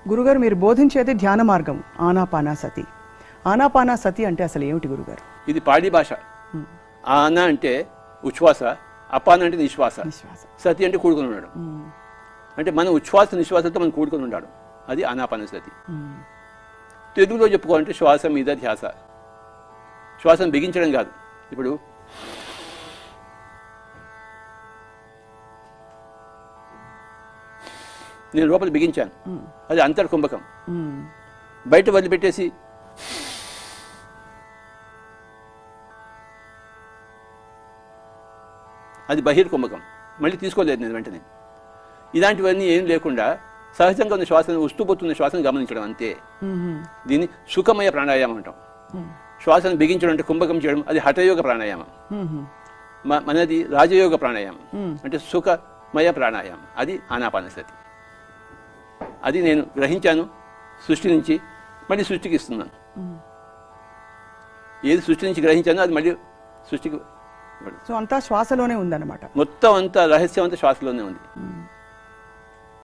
గురుగారు మీరు బోధించేది ధ్యాన మార్గం ఆనాపానసతి. ఆనాపానసతి అంటే అసలు ఏమిటి గురుగారు? ఇది పాడి భాష. ఆనా అంటే ఉచ్ఛ్వాస, అపాన అంటే నిశ్వాస, సతి అంటే కూడుకొని ఉండడం. అంటే మన ఉచ్ఛ్వాస నిశ్వాసంతో మనం కూడుకొని ఉన్నాడు, అది ఆనాపానసతి. తెలుగులో చెప్పుకోవాలంటే శ్వాస మీద ధ్యాస. శ్వాసను బిగించడం కాదు. ఇప్పుడు నేను లోపల బిగించాను, అది అంతర్కుంభకం. బయట వదిలిపెట్టేసి అది బహిర్కుంభకం, మళ్ళీ తీసుకోలేదు నేను వెంటనే. ఇలాంటివన్నీ ఏం లేకుండా సహజంగా ఉన్న శ్వాసను, వస్తూ పోతున్న శ్వాసను గమనించడం అంతే. దీన్ని సుఖమయ ప్రాణాయామం అంటాం. శ్వాసను బిగించడం అంటే కుంభకం చేయడం, అది హఠయోగ ప్రాణాయామం. మనది రాజయోగ ప్రాణాయామం, అంటే సుఖమయ ప్రాణాయామం, అది ఆనాపానసతి. అది నేను గ్రహించాను సృష్టి నుంచి, మళ్ళీ సృష్టికి ఇస్తున్నాను. ఏది సృష్టి నుంచి గ్రహించానో అది మళ్ళీ సృష్టికి. సో అంతా శ్వాసలోనే ఉందన్నమాట. మొత్తం అంతా రహస్యం అంతా శ్వాసలోనే ఉంది.